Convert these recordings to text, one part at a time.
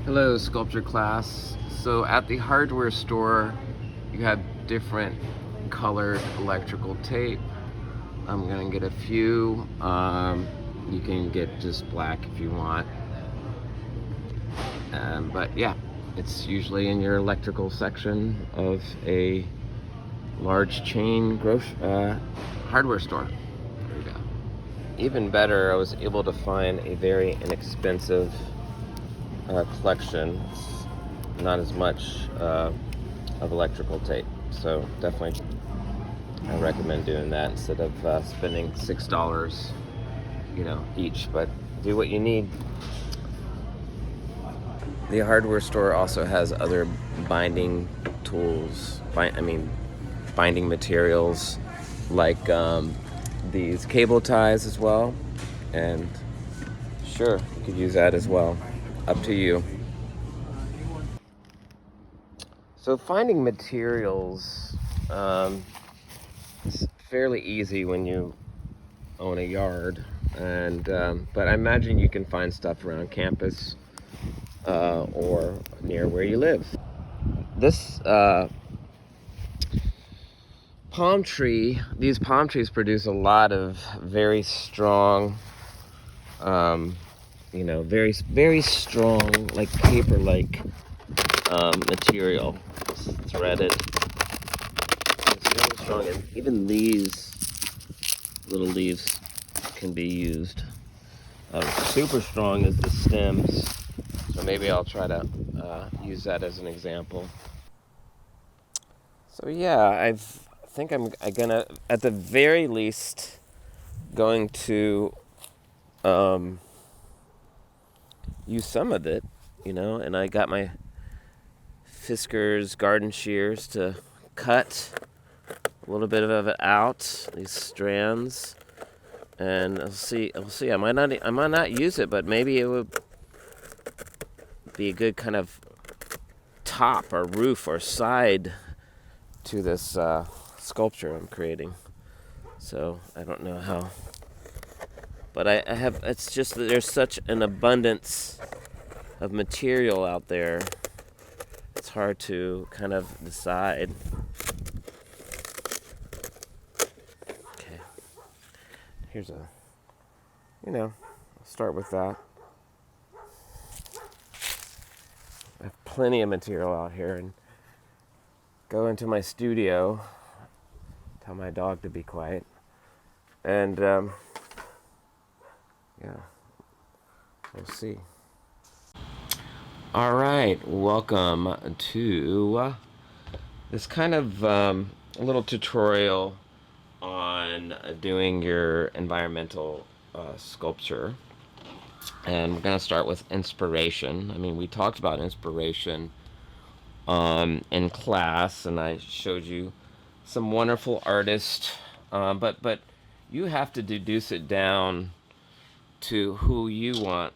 Hello, sculpture class. So at the hardware store, you have different colored electrical tape. I'm gonna get a few. You can get just black if you want. But yeah, it's usually in your electrical section of a large chain hardware store. There you go. Even better, I was able to find a very inexpensive collection. It's not as much of electrical tape, so definitely I recommend doing that instead of spending $6, each. But do what you need. The hardware store also has other binding tools. Binding materials like these cable ties as well. And sure, you could use that as well. Up to you. So finding materials is fairly easy when you own a yard, and but I imagine you can find stuff around campus or near where you live. This these palm trees produce a lot of very strong, very very strong, like paper-like material. It's threaded. It's very strong, and even these little leaves can be used. Super strong is the stems, so maybe I'll try to use that as an example. So yeah, I think I'm gonna, at the very least, going to use some of it, and I got my Fiskars garden shears to cut a little bit of it out, these strands, and I'll see. I might not use it, but maybe it would be a good kind of top or roof or side to this sculpture I'm creating. So I don't know how, but I have. It's just that there's such an abundance of material out there. It's hard to kind of decide. Okay, here's I'll start with that. I have plenty of material out here, and go into my studio, tell my dog to be quiet, and yeah, we'll see. All right, welcome to this kind of a little tutorial on doing your environmental sculpture. And we're going to start with inspiration. We talked about inspiration in class, and I showed you some wonderful artists, but you have to deduce it down to who you want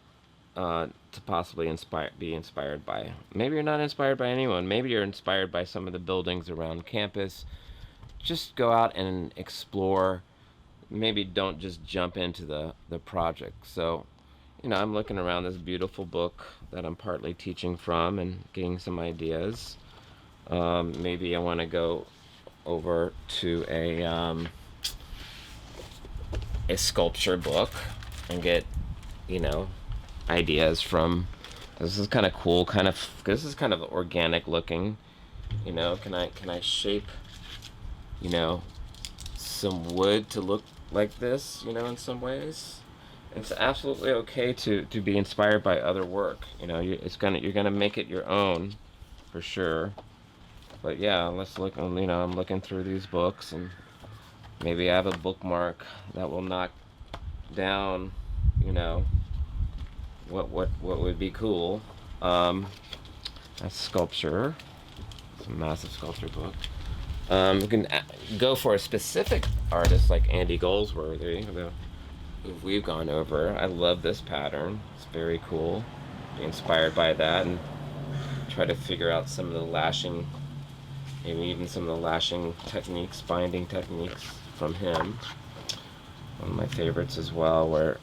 to possibly be inspired by. Maybe you're not inspired by anyone. Maybe you're inspired by some of the buildings around campus. Just go out and explore. Maybe don't just jump into the project. So, I'm looking around this beautiful book that I'm partly teaching from and getting some ideas. Maybe I want to go over to a sculpture book and get, ideas from. This is kind of cool. This is kind of organic looking. Can I shape, some wood to look like this? In some ways. It's absolutely okay to be inspired by other work. You're gonna make it your own, for sure. But yeah, let's look. I'm looking through these books, and maybe I have a bookmark that will knock down, what would be cool. That's sculpture. It's a massive sculpture book. You can go for a specific artist like Andy Goldsworthy, who we've gone over. I love this pattern. It's very cool. Be inspired by that and try to figure out some of the lashing, maybe even some of the lashing techniques, binding techniques from him. One of my favorites as well, where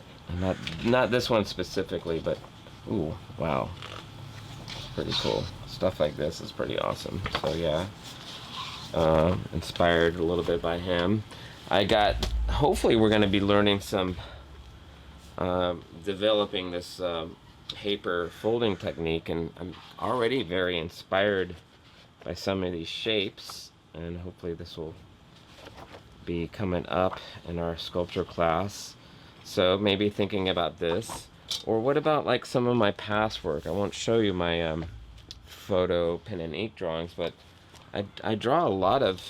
not this one specifically, but ooh, wow. pretty cool. Stuff like this is pretty awesome. So yeah, inspired a little bit by him. Hopefully we're going to be learning some, developing this paper folding technique, and I'm already very inspired by some of these shapes, and hopefully this will be coming up in our sculpture class. So maybe thinking about this, or what about like some of my past work? I won't show you my photo pen and ink drawings, but I draw a lot of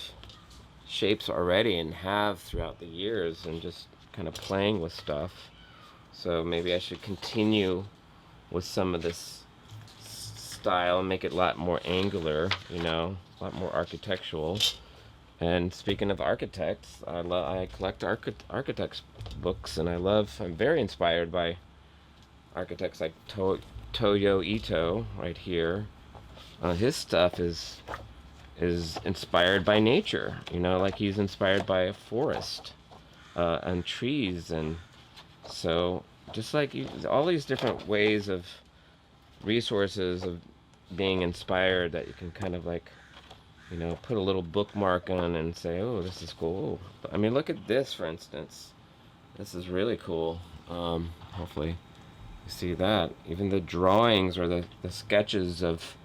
shapes already and have throughout the years, and just kind of playing with stuff. So maybe I should continue with some of this style and make it a lot more angular, a lot more architectural. And speaking of architects, I collect architects books, and I'm very inspired by architects like Toyo Ito right here. His stuff is inspired by nature, like he's inspired by a forest and trees, and so just like all these different ways of resources of being inspired that you can kind of like, put a little bookmark on and say, oh, this is cool. I mean, look at this, for instance. This is really cool. Hopefully you see that. Even the drawings or the sketches of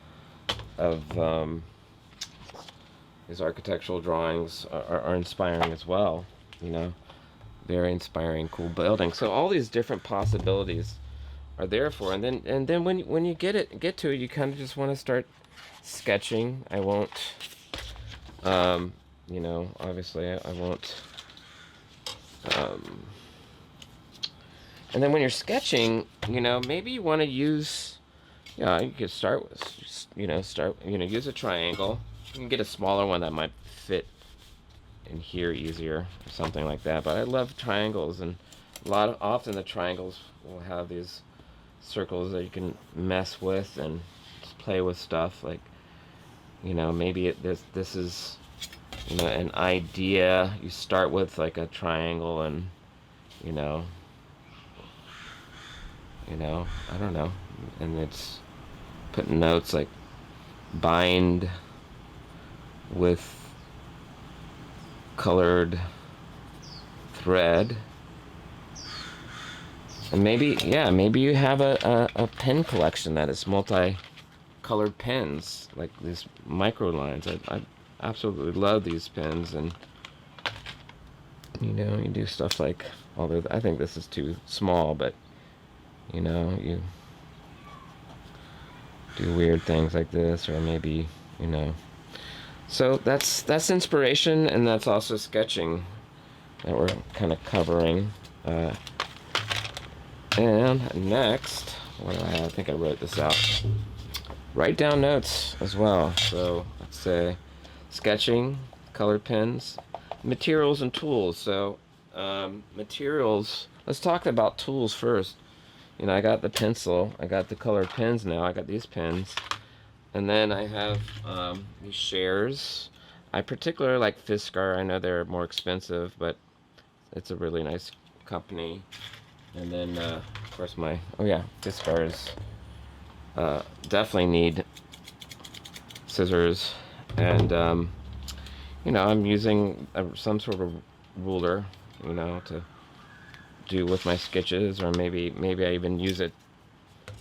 these architectural drawings are inspiring as well. Very inspiring, cool building. So all these different possibilities are there for, and then when you get to it, you kind of just want to start sketching. I won't, obviously I won't. And then when you're sketching, maybe you want to use, you could start with, use a triangle. You can get a smaller one that might fit in here easier, or something like that. But I love triangles, and often the triangles will have these circles that you can mess with and just play with stuff. Like, maybe this is, an idea. You start with like a triangle, and I don't know, and it's putting notes like bind with colored thread. And maybe you have a pen collection that is multi-colored pens, like these micro lines. I absolutely love these pens, and you do stuff like, although I think this is too small, but you do weird things like this, or maybe, so that's inspiration, and that's also sketching that we're kind of covering. And next, what do I have? I think I wrote this out. Write down notes as well. So let's say sketching, colored pens, materials and tools. So materials, let's talk about tools first. I got the pencil, I got the colored pens now, I got these pens. And then I have these shares. I particularly like Fiskar. I know they're more expensive, but it's a really nice company. And then, of course, Fiskar is, definitely need scissors. And, I'm using some sort of ruler, to do with my sketches, or maybe I even use it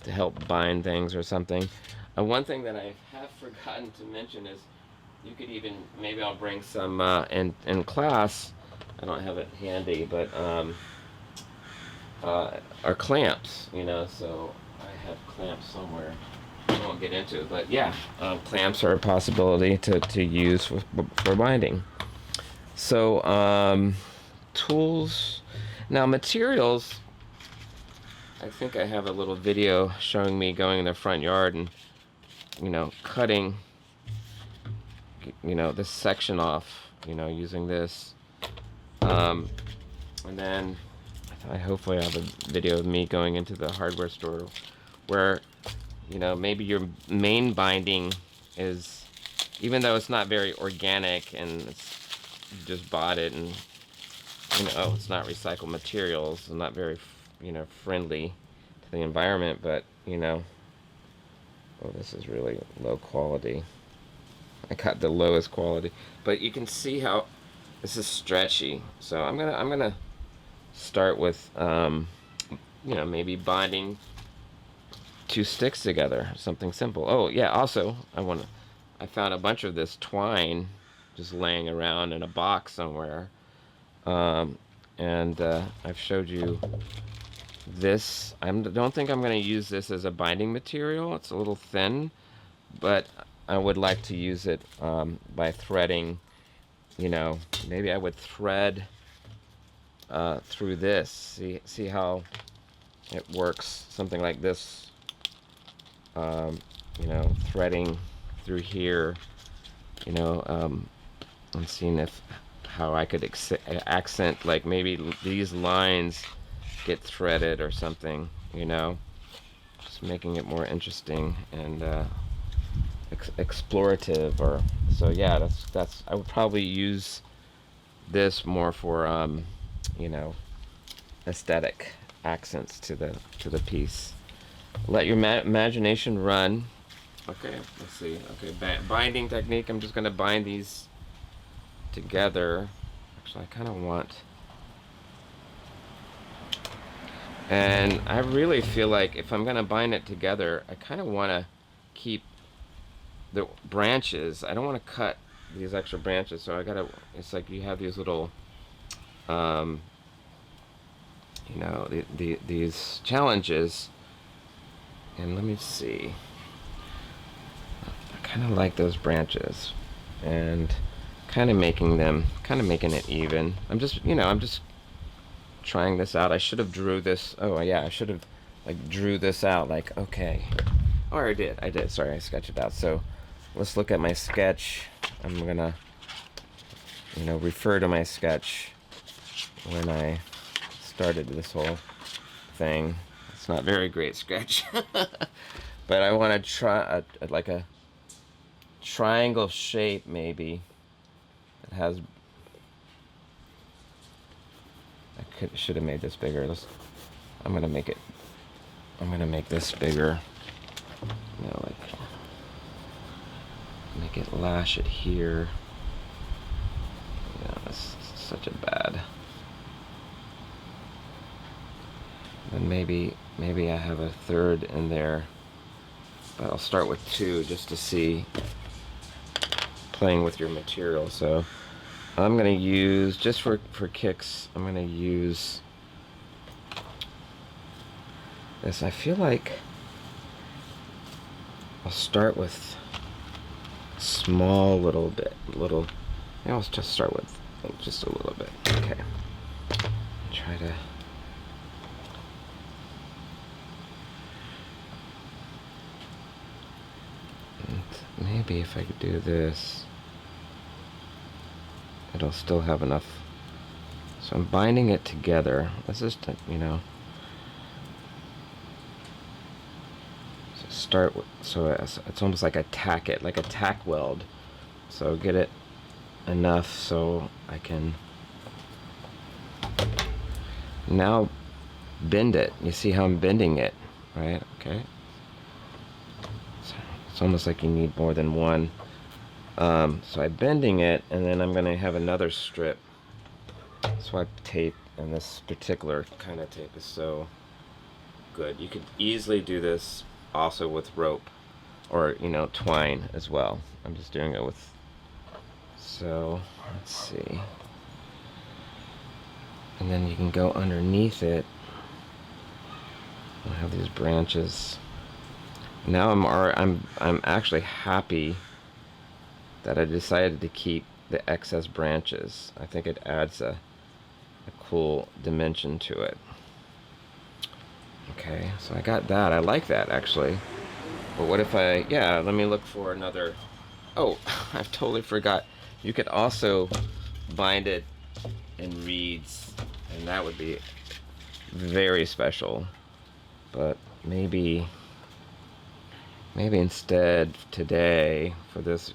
to help bind things or something. One thing that I have forgotten to mention is you could even, maybe I'll bring some in class. I don't have it handy, but are clamps, so I have clamps somewhere. I won't get into it, but yeah, clamps are a possibility to use for binding. So tools. Now materials, I think I have a little video showing me going in the front yard and cutting this section off, using this, and then I hopefully have a video of me going into the hardware store where maybe your main binding is, even though it's not very organic and you just bought it, and it's not recycled materials and not very friendly to the environment, but Oh, this is really low quality. I got the lowest quality, but you can see how this is stretchy. So I'm gonna start with maybe binding two sticks together, something simple. Oh yeah, also I found a bunch of this twine just laying around in a box somewhere, um, and I've showed you this. I don't think I'm going to use this as a binding material. It's a little thin, but I would like to use it by threading. Maybe I would thread through this. See how it works. Something like this. Threading through here. I'm seeing if how I could accent, like maybe these lines get threaded or something. Just making it more interesting and explorative. Or so yeah, that's I would probably use this more for you know aesthetic accents to the piece. Let your imagination run. Okay, let's see. Okay, binding technique. I'm just gonna bind these together. Actually, I kind of want, and I really feel like if I'm gonna bind it together, I kind of want to keep the branches. I don't want to cut these extra branches, so I gotta. It's like you have these little, um, these challenges. And let me see. I kind of like those branches, and kind of making it even. I'm just trying this out. I should have drew this. Oh yeah, I should have like drew this out. Like okay, or I did. Sorry, I sketched it out. So let's look at my sketch. I'm gonna refer to my sketch when I started this whole thing. It's not very great sketch, but I want to try like a triangle shape maybe. It has. Should have made this bigger. I'm gonna make it. I'm gonna make this bigger. Like make it lash it here. Yeah, that's such a bad. And maybe I have a third in there, but I'll start with two just to see. Playing with your material. So I'm gonna use, just for kicks, I'm gonna use this. I feel like I'll start with small little. Maybe I'll just start with just a little bit. Okay. Try to. And maybe if I could do this, it'll still have enough. So I'm binding it together. Let's just, so start with, so it's almost like a tack weld. So get it enough so I can now bend it. You see how I'm bending it, right? Okay. So it's almost like you need more than one. So I'm bending it, and then I'm going to have another strip. Swipe tape, and this particular kind of tape is so good. You could easily do this also with rope, or twine as well. I'm just doing it with. So let's see, and then you can go underneath it. I have these branches. Now I'm actually happy that I decided to keep the excess branches. I think it adds a cool dimension to it. Okay, so I got that. I like that actually. But what if let me look for another. Oh, I've totally forgot. You could also bind it in reeds, and that would be very special. But maybe instead today for this,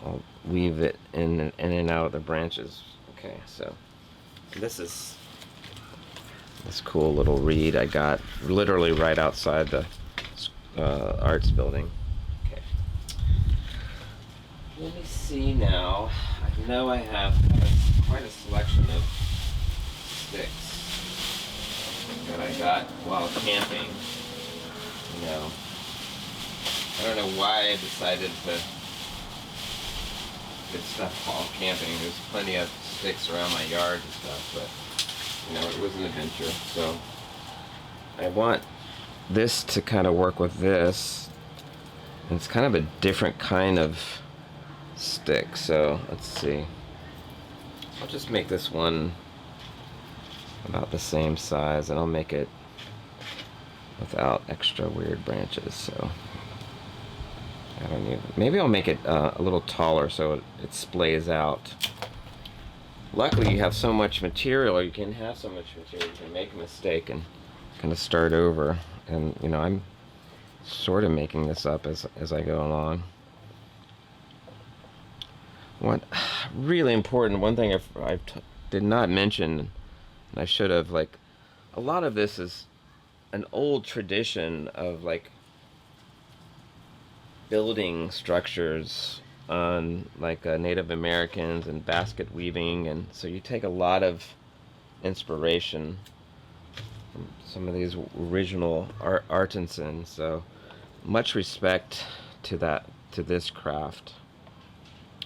I'll weave it in and out of the branches. Okay, so this is this cool little reed I got literally right outside the arts building. Okay. Let me see now. I know I have quite a selection of sticks that I got while camping. You know, I don't know why I decided to get stuff while camping. There's plenty of sticks around my yard and stuff, but you know, it was an adventure. So I want this to kind of work with this. And it's kind of a different kind of stick. So let's see. I'll just make this one about the same size, and I'll make it without extra weird branches. So I don't even. Maybe I'll make it a little taller so it splays out. Luckily, you have so much material, or you can have so much material, you can make a mistake and kind of start over. And you know, I'm sort of making this up as I go along. What really important, one thing I did not mention, and I should have, like, a lot of this is an old tradition of like building structures on like Native Americans and basket weaving, and so you take a lot of inspiration from some of these original artisans. So much respect to this craft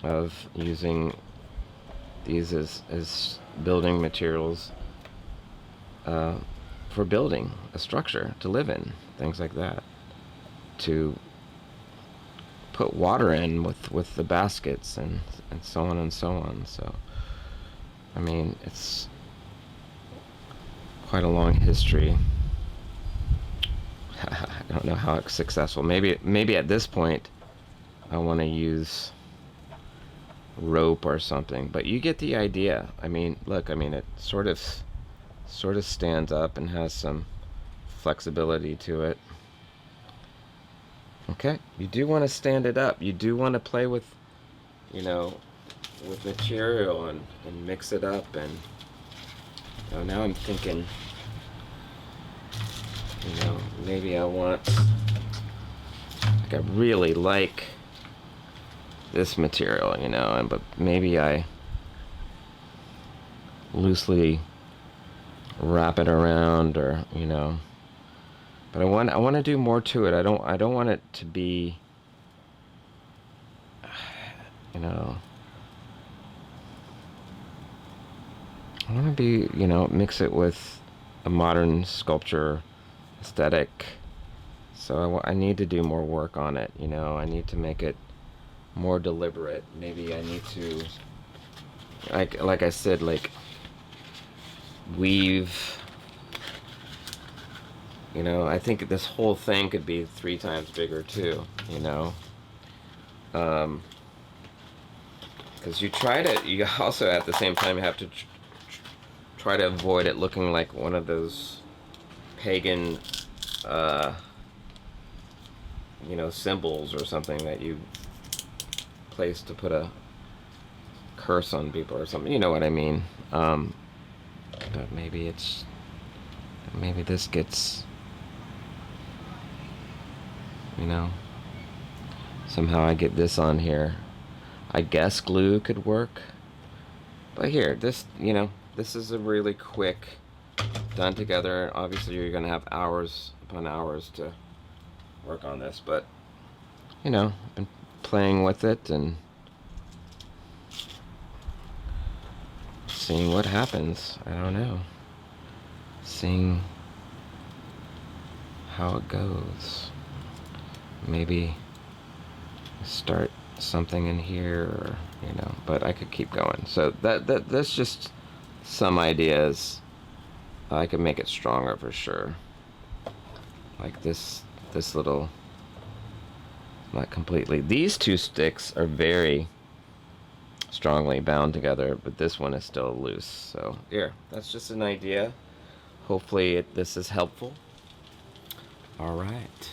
of using these as building materials for building a structure to live in, things like that, to put water in with the baskets and so on and so on. So I mean, it's quite a long history. I don't know how it's successful. Maybe at this point I want to use rope or something, but you get the idea. I mean, look, I mean, it sort of stands up and has some flexibility to it. Okay, you do want to stand it up. You do want to play with, you know, with material and mix it up. And now I'm thinking, you know, maybe I want, like, I really like this material, you know, but maybe I loosely wrap it around, or you know, but I want to do more to it. I don't want it to be, you know, I want to be, you know, mix it with a modern sculpture aesthetic. So I need to do more work on it, you know. I need to make it more deliberate. Maybe I need to, like I said, like, weave, you know. I think this whole thing could be 3 times bigger too, you know, because you also at the same time have to try to avoid it looking like one of those pagan you know, symbols or something that you place to put a curse on people or something, you know what I mean. But maybe this gets, you know, somehow I get this on here. I guess glue could work, but here, this, you know, this is a really quick, done together. Obviously you're gonna have hours upon hours to work on this, but you know, I've been playing with it and seeing what happens. I don't know, seeing how it goes. Maybe start something in here, or you know, but I could keep going. So that's just some ideas. I could make it stronger for sure. Like this little, not completely. These 2 sticks are very strongly bound together, but this one is still loose. So here, that's just an idea. Hopefully this is helpful. All right.